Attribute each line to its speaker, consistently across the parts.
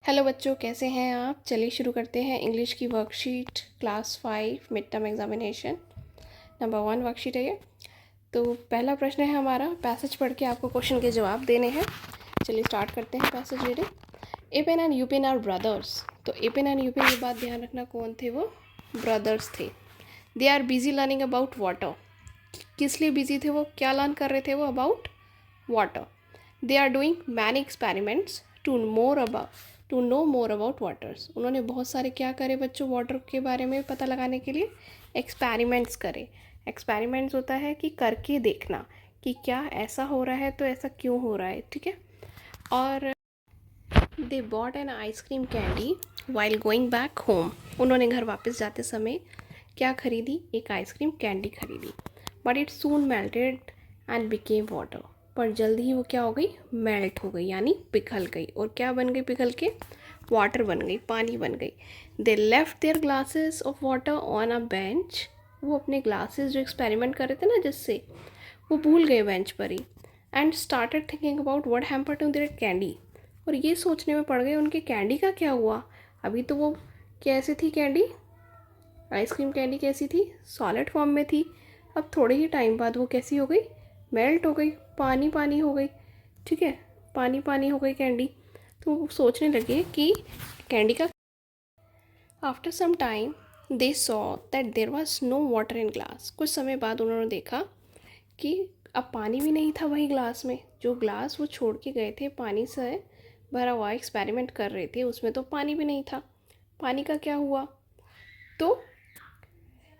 Speaker 1: Hello बच्चों, कैसे हैं आप। चलिए शुरू करते हैं इंग्लिश की worksheet class 5 mid term examination. Number 1 worksheet है ये। तो पहला प्रश्न है हमारा, पैसेज पढ़ के आपको क्वेश्चन के जवाब देने हैं। चलिए स्टार्ट करते हैं passage reading. Ipin and Upin are brothers. तो एपिन एंड यूपिन, ये बात ध्यान रखना, कौन थे वो? ब्रदर्स थे। They are busy learning about water. किस लिए बिजी थे वो, क्या लर्न कर रहे थे वो? About water. They are doing many experiments to know more about waters. उन्होंने बहुत सारे क्या करे बच्चों, वाटर के बारे में पता लगाने के लिए एक्सपेरिमेंट्स करे। एक्सपेरिमेंट्स होता है कि करके देखना कि क्या ऐसा हो रहा है, तो ऐसा क्यों हो रहा है, ठीक है। और they bought an ice cream candy while going back home. उन्होंने घर वापस जाते समय क्या खरीदी? एक आइसक्रीम कैंडी खरीदी। But it soon melted and became water. पर जल्दी ही वो क्या हो गई? मेल्ट हो गई, यानी पिघल गई। और क्या बन गई पिघल के? वाटर बन गई, पानी बन गई। They left their glasses of water on a bench. वो अपने ग्लासेस जो एक्सपेरिमेंट कर रहे थे ना, जिससे, वो भूल गए बेंच पर ही। And started thinking about what happened to their candy. और ये सोचने में पड़ गए उनके कैंडी का क्या हुआ। अभी तो वो कैसे थी कैंडी? आइसक्रीम कैंडी कैसी थी? सॉलिड फॉर्म में थी। अब थोड़े ही टाइम बाद वो कैसी हो गई? मेल्ट हो गई, पानी पानी हो गई, ठीक है। पानी पानी हो गई कैंडी। तो वो सोचने लगे कि कैंडी का। After some time they saw that there was no water in glass. कुछ समय बाद उन्होंने देखा कि अब पानी भी नहीं था वही ग्लास में। जो ग्लास वो छोड़ के गए थे पानी से भरा हुआ, एक्सपेरिमेंट कर रहे थे, उसमें तो पानी भी नहीं था। पानी का क्या हुआ? तो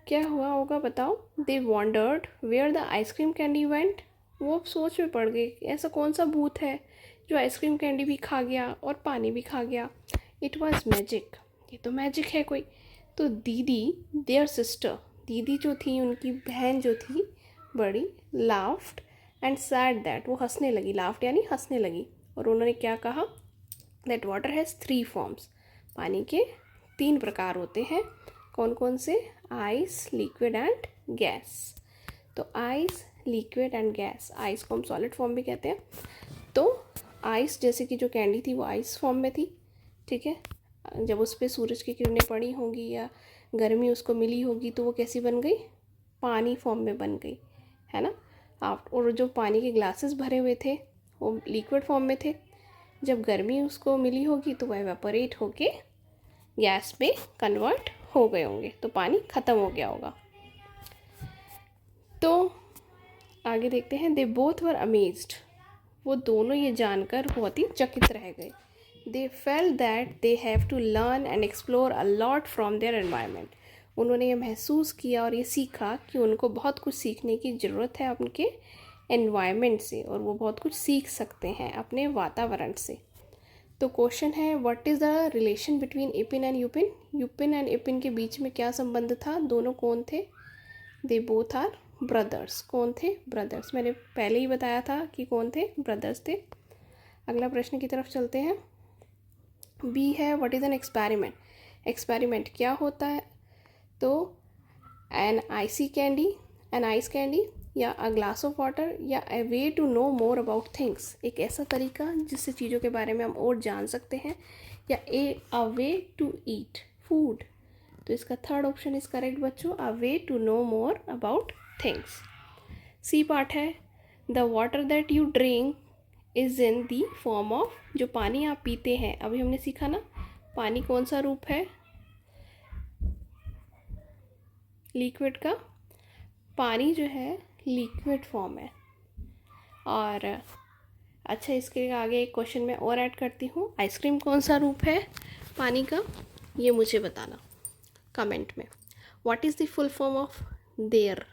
Speaker 1: क्या हुआ होगा बताओ? They wondered where the ice cream candy went. वो सोच में पड़ गई, ऐसा कौन सा भूत है जो आइसक्रीम कैंडी भी खा गया और पानी भी खा गया। It was magic. ये तो मैजिक है कोई। तो दीदी, देयर सिस्टर, दीदी जो थी, उनकी बहन जो थी बड़ी, लाफ्ड एंड सैड दैट, वो हंसने लगी। लाफ्ड यानी हंसने लगी। और उन्होंने क्या कहा? That water has 3 forms. पानी के 3 प्रकार होते हैं। कौन कौन से? Ice, liquid and gas. तो ice, liquid and gas. Ice को हम सॉलिड फॉर्म भी कहते हैं। तो आइस, जैसे कि जो कैंडी थी वो आइस फॉर्म में थी, ठीक है। जब उस पर सूरज की किरणें पड़ी होंगी या गर्मी उसको मिली होगी तो वो कैसी बन गई? पानी फॉर्म में बन गई, है ना। आप, और जो पानी के ग्लासेस भरे हुए थे वो लिक्विड फॉर्म में थे। जब गर्मी उसको मिली होगी तो वह एवेपोरेट होके गैस में कन्वर्ट हो गए होंगे, तो पानी ख़त्म हो गया होगा। तो आगे देखते हैं। They both were amazed. वो दोनों ये जानकर बहुत ही चकित रह गए। They felt that they have to learn and explore a lot from their environment. उन्होंने ये महसूस किया और ये सीखा कि उनको बहुत कुछ सीखने की ज़रूरत है उनके एनवायरनमेंट से, और वो बहुत कुछ सीख सकते हैं अपने वातावरण से। तो क्वेश्चन है, what is the relation between Ipin and Upin. Upin and Ipin के बीच में क्या संबंध था? दोनों कौन थे? They both are brothers. कौन थे? ब्रदर्स। मैंने पहले ही बताया था कि कौन थे? ब्रदर्स थे। अगला प्रश्न की तरफ चलते हैं। बी है, what is an experiment. Experiment क्या होता है? तो an icy candy, an ice candy, या अ ग्लास ऑफ वाटर, या a way to know more about things. एक ऐसा तरीका जिससे चीज़ों के बारे में हम और जान सकते हैं, या a way to eat food. तो इसका थर्ड ऑप्शन इज करेक्ट बच्चों, a way to know more about things. C part है, the water that you drink is in the form of. जो पानी आप पीते हैं, अभी हमने सीखा ना, पानी कौन सा रूप है? लिक्विड का। पानी जो है लिक्विड फॉर्म है। और अच्छा, इसके आगे एक क्वेश्चन मैं और ऐड करती हूँ। आइसक्रीम कौन सा रूप है पानी का? ये मुझे बताना कमेंट में। What is the full form of their.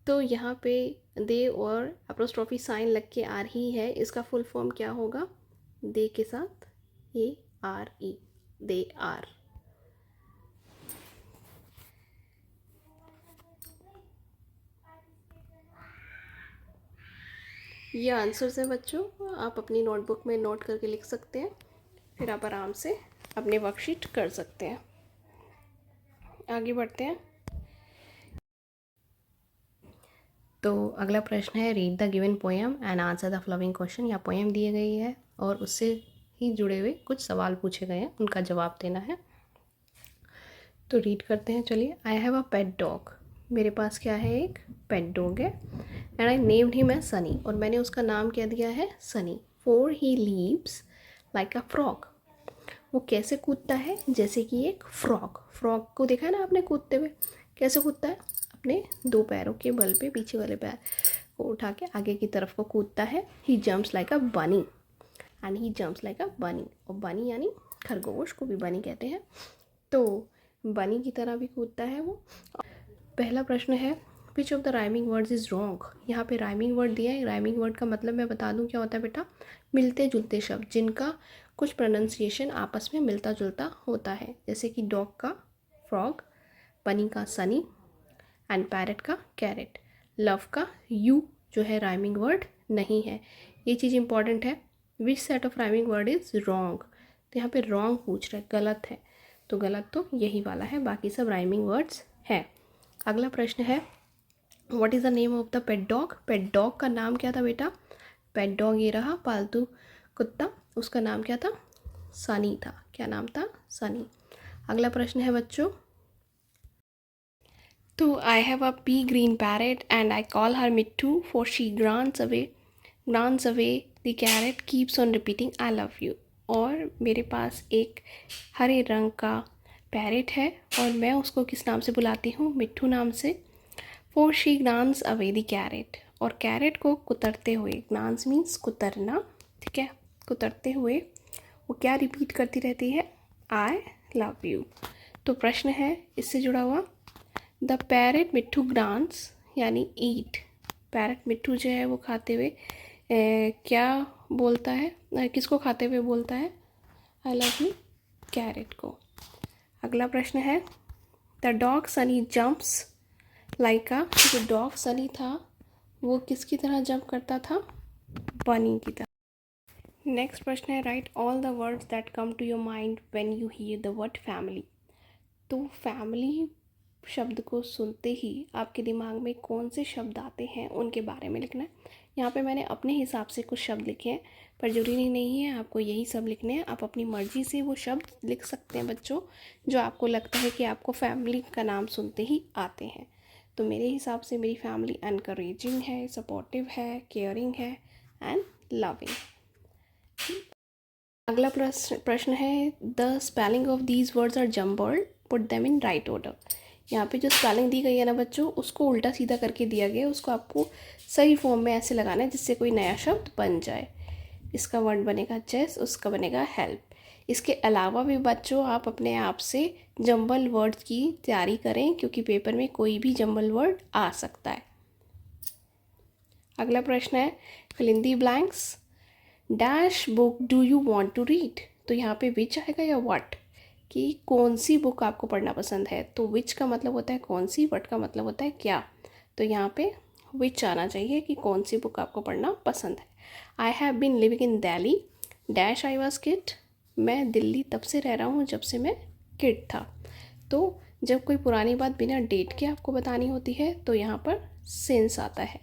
Speaker 1: तो यहाँ पे दे और अपोस्ट्रोफी साइन लग के आ रही है, इसका फुल फॉर्म क्या होगा? दे के साथ ARE, दे आर। ये आंसर्स हैं बच्चों, आप अपनी नोटबुक में नोट करके लिख सकते हैं, फिर आप आराम से अपने वर्कशीट कर सकते हैं। आगे बढ़ते हैं। तो अगला प्रश्न है, read the given poem and answer the following question. या पोएम दी गई है और उससे ही जुड़े हुए कुछ सवाल पूछे गए हैं, उनका जवाब देना है। तो रीड करते हैं, चलिए। I have a pet dog, मेरे पास क्या है, एक पेट डॉग है। And I named him as Sunny, और मैंने उसका नाम क्या दिया है, Sunny. For he leaves like a frog, वो कैसे कूदता है, जैसे कि एक फ्रॉग। फ्रॉग को देखा है ना आपने कूदते हुए, कैसे कूदता है, अपने 2 पैरों के बल पे पीछे वाले पैर को उठा के आगे की तरफ को कूदता है। ही jumps like a bunny, and he jumps like a bunny, और बनी यानी खरगोश को भी बनी कहते हैं, तो बनी की तरह भी कूदता है वो। पहला प्रश्न है, which of the rhyming words is wrong. यहाँ पे राइमिंग वर्ड दिया है। राइमिंग वर्ड का मतलब मैं बता दूँ क्या होता है बेटा, मिलते जुलते शब्द जिनका कुछ प्रोनाउंसिएशन आपस में मिलता जुलता होता है, जैसे कि डॉग का फ्रॉग, बनी का सनी, एंड पैरेट का कैरेट। लव का यू जो है राइमिंग वर्ड नहीं है। ये चीज़ इंपॉर्टेंट है। Which set of rhyming word is wrong, तो यहाँ पे रॉन्ग पूछ रहे, गलत है, तो गलत तो यही वाला है, बाकी सब राइमिंग वर्ड्स हैं। अगला प्रश्न है, what is the name of the pet dog. Pet dog का नाम क्या था बेटा, पेट डॉग ये रहा पालतू कुत्ता, उसका नाम क्या था, सनी था। क्या नाम था, सनी। अगला प्रश्न है बच्चों, तो I have a P green parrot and I call her Mittu for she grants away the carat keeps on repeating I love you. और मेरे पास एक हरे रंग का पैरेट है और मैं उसको किस नाम से बुलाती हूँ, मिट्टू नाम से। For she ग्रांस away the carat, और कैरेट को कुतरते हुए, ग्रांस मीन्स कुतरना, ठीक है, कुतरते हुए वो क्या रिपीट करती रहती है, आई लव यू। तो प्रश्न है इससे जुड़ा हुआ, द पैरेट मिट्टू ग्रांस यानी ईट, पैरेट मिट्टू जो है वो खाते हुए क्या बोलता है, किसको खाते हुए बोलता है, आई लव यू, कैरेट को। अगला प्रश्न है, द डॉग सनी जंप्स लाइका, जो डॉग सनी था वो किसकी तरह जंप करता था, बनी की तरह। नेक्स्ट प्रश्न है, write all the words that come to your mind when you hear the word family. तो फैमिली शब्द को सुनते ही आपके दिमाग में कौन से शब्द आते हैं उनके बारे में लिखना है। यहाँ पे मैंने अपने हिसाब से कुछ शब्द लिखे हैं, पर ज़रूरी नहीं है आपको यही सब लिखने हैं, आप अपनी मर्ज़ी से वो शब्द लिख सकते हैं बच्चों, जो आपको लगता है कि आपको फैमिली का नाम सुनते ही आते हैं। तो मेरे हिसाब से मेरी फैमिली एनकरेजिंग है, सपोर्टिव है, केयरिंग है एंड लविंग। अगला प्रश्न है, the spelling of these words are jumbled, put them in right order. यहाँ पे जो स्पेलिंग दी गई है ना बच्चों, उसको उल्टा सीधा करके दिया गया है, उसको आपको सही फॉर्म में ऐसे लगाना है जिससे कोई नया शब्द बन जाए। इसका वर्ड बनेगा चेस, उसका बनेगा हेल्प। इसके अलावा भी बच्चों आप अपने आप से जंबल वर्ड्स की तैयारी करें, क्योंकि पेपर में कोई भी जंबल वर्ड आ सकता है। अगला प्रश्न है, fill in the blanks, dash book do you want to read. तो यहाँ पे विच आएगा या व्हाट, कि कौन सी बुक आपको पढ़ना पसंद है। तो विच का मतलब होता है कौन सी, व्हाट का मतलब होता है क्या। तो यहाँ पे विच आना चाहिए कि कौन सी बुक आपको पढ़ना पसंद है। I have been living in Delhi dash I was kid, मैं दिल्ली तब से रह रहा हूँ जब से मैं किड था। तो जब कोई पुरानी बात बिना डेट के आपको बतानी होती है तो यहाँ पर सिंस आता है।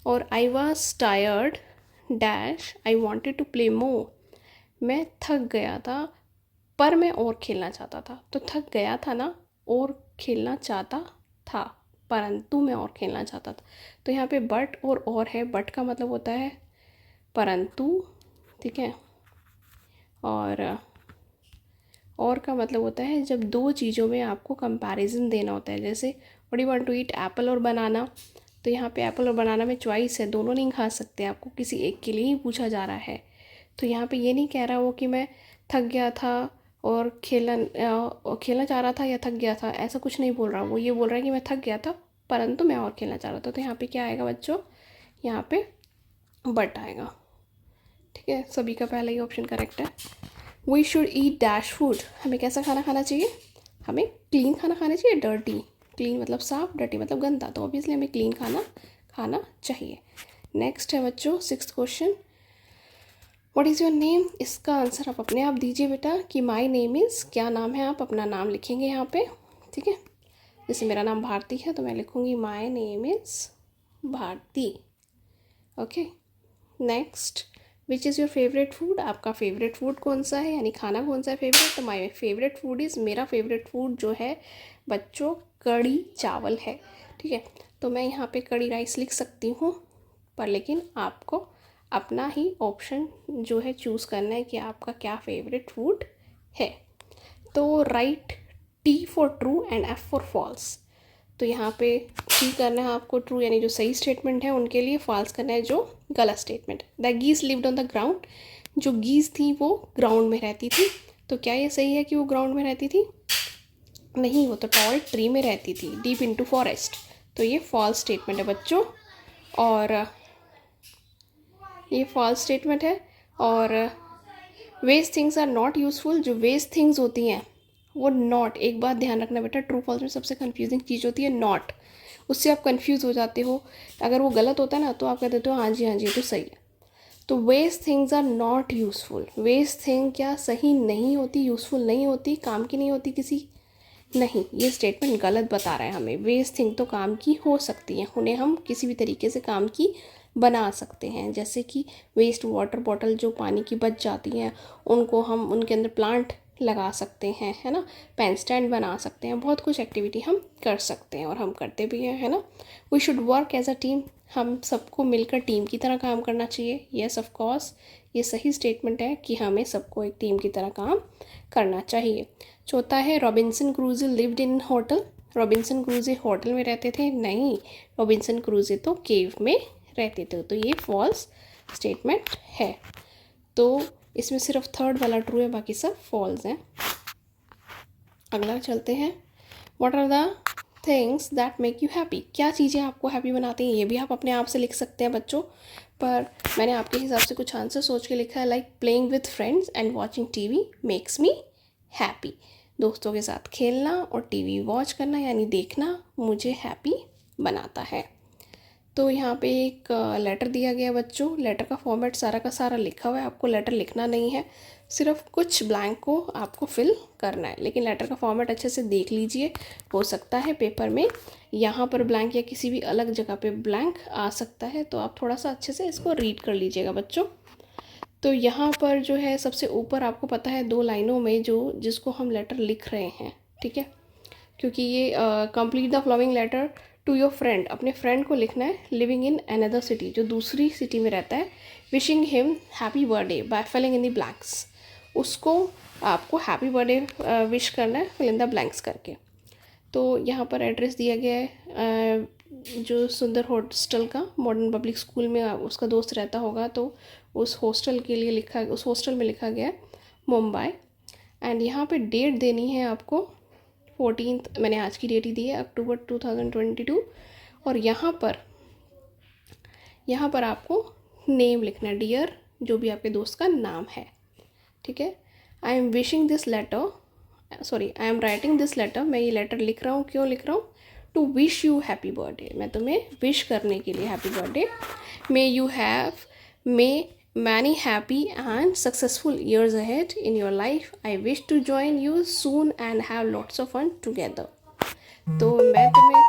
Speaker 1: और I was tired dash I wanted to play more, मैं थक गया था पर मैं और खेलना चाहता था। तो थक गया था ना, और खेलना चाहता था, परंतु मैं और खेलना चाहता था। तो यहाँ पे बट और है, बट का मतलब होता है परंतु, ठीक है, और का मतलब होता है जब दो चीज़ों में आपको कंपैरिजन देना होता है। जैसे what you want to eat, apple और बनाना। तो यहाँ पे एप्पल और बनाना में चॉइस है, दोनों नहीं खा सकते, आपको किसी एक के लिए ही पूछा जा रहा है। तो यहाँ पे ये नहीं कह रहा वो कि मैं थक गया था और खेलना चाह रहा था या थक गया था, ऐसा कुछ नहीं बोल रहा। वो ये बोल रहा है कि मैं थक गया था परंतु मैं और खेलना चाह रहा था। तो यहाँ पे क्या आएगा बच्चों, यहाँ पे बट आएगा, ठीक है। सभी का पहला ही ऑप्शन करेक्ट है। We should eat dash food, हमें कैसा खाना खाना चाहिए, हमें क्लीन खाना खाना चाहिए, डर्टी। क्लीन मतलब साफ, डर्टी मतलब गंदा, तो ऑब्वियसली हमें क्लीन खाना खाना चाहिए। नेक्स्ट है बच्चों 6th question, what is your name. इसका आंसर आप अपने आप दीजिए बेटा कि माई नेम इज़, क्या नाम है, आप अपना नाम लिखेंगे यहाँ पे, ठीक है। जैसे मेरा नाम भारती है तो मैं लिखूँगी my name is Bharati, okay. Next which is your favourite food, आपका फेवरेट फूड कौन सा है, यानी खाना कौन सा है फेवरेट। तो माई फेवरेट फूड इज़, मेरा फेवरेट फूड जो है बच्चों कड़ी चावल है। ठीक है, तो मैं यहाँ पे कड़ी राइस लिख सकती हूँ, पर लेकिन आपको अपना ही ऑप्शन जो है चूज़ करना है कि आपका क्या फेवरेट फूड है। तो write T for true and F for false. तो यहाँ पे टी करना है आपको ट्रू यानी जो सही स्टेटमेंट है उनके लिए, फॉल्स करना है जो गलत स्टेटमेंट। द गीस लिव्ड ऑन द ग्राउंड, जो गीस थी वो ग्राउंड में रहती थी। तो क्या ये सही है कि वो ग्राउंड में रहती थी? नहीं, वो तो टॉल ट्री में रहती थी, डीप इनटू फॉरेस्ट। तो ये फॉल्स स्टेटमेंट है बच्चों, और ये फॉल्स स्टेटमेंट है। और waste things are not useful, जो वेस्ट थिंग्स होती हैं वो नॉट, एक बात ध्यान रखना बेटा, ट्रू फॉल्स में सबसे कंफ्यूजिंग चीज़ होती है नॉट, उससे आप कंफ्यूज हो जाते हो। अगर वो गलत होता है ना तो आप कह देते हो हाँ जी तो सही है। तो waste things are not useful, waste thing क्या सही नहीं होती, यूज़फुल नहीं होती, काम की नहीं होती किसी, नहीं, ये स्टेटमेंट गलत बता रहा है हमें। वेस्ट थिंग तो काम की हो सकती हैं, उन्हें हम किसी भी तरीके से काम की बना सकते हैं। जैसे कि वेस्ट वाटर बॉटल जो पानी की बच जाती हैं उनको हम उनके अंदर प्लांट लगा सकते हैं, है ना, पेन स्टैंड बना सकते हैं, बहुत कुछ एक्टिविटी हम कर सकते हैं और हम करते भी हैं, है ना। We should work as a team, हम सबको मिलकर टीम की तरह काम करना चाहिए। येस ऑफ कोर्स, ये सही स्टेटमेंट है कि हमें सबको एक टीम की तरह काम करना चाहिए। चौथा है Robinson Crusoe lived in hotel, Robinson Crusoe hotel में रहते थे, नहीं, रॉबिन्सन क्रूज़ो तो केव में रहते थे। तो ये फॉल्स स्टेटमेंट है। तो इसमें सिर्फ थर्ड वाला ट्रू है, बाकी सब फॉल्स हैं। अगला चलते हैं, what are the things that make you happy, क्या चीज़ें आपको हैप्पी बनाती हैं। ये भी आप अपने आप से लिख सकते हैं बच्चों, पर मैंने आपके हिसाब से कुछ आंसर सोच के लिखा है। Like playing with friends and watching TV makes me happy, दोस्तों के साथ खेलना और टीवी वॉच करना यानी देखना मुझे हैप्पी बनाता है। तो यहाँ पे एक लेटर दिया गया बच्चों, लेटर का फॉर्मेट सारा का सारा लिखा हुआ है, आपको लेटर लिखना नहीं है, सिर्फ कुछ ब्लैंक को आपको फिल करना है। लेकिन लेटर का फॉर्मेट अच्छे से देख लीजिए, हो सकता है पेपर में यहाँ पर ब्लैंक या किसी भी अलग जगह पे ब्लैंक आ सकता है, तो आप थोड़ा सा अच्छे से इसको रीड कर लीजिएगा बच्चों। तो यहाँ पर जो है सबसे ऊपर आपको पता है 2 लाइनों में जिसको हम लेटर लिख रहे हैं, ठीक है, क्योंकि ये complete the following letter to your friend, अपने फ्रेंड को लिखना है, लिविंग इन अनदर सिटी, जो दूसरी सिटी में रहता है, wishing him happy birthday by filling in the blanks, उसको आपको हैप्पी बर्थडे विश करना है फिल इन द ब्लैंक्स करके। तो यहाँ पर एड्रेस दिया गया है जो सुंदर हॉस्टल का, मॉडर्न पब्लिक स्कूल में उसका दोस्त रहता होगा, तो उस हॉस्टल के लिए उस हॉस्टल में लिखा गया है मुंबई। एंड यहाँ पे डेट देनी है आपको 14th, मैंने आज की डेट ही दी है, अक्टूबर 2022। और यहाँ पर आपको नेम लिखना है, डियर जो भी आपके दोस्त का नाम है, ठीक है। I am wishing this letter, sorry I am writing this letter, मैं ये लेटर लिख रहा हूँ, क्यों लिख रहा हूँ, to wish you happy birthday, मैं तुम्हें विश करने के लिए happy birthday, may you have many happy and successful years ahead in your life. I wish to join you soon and have lots of fun together. तो मैं तुम्हें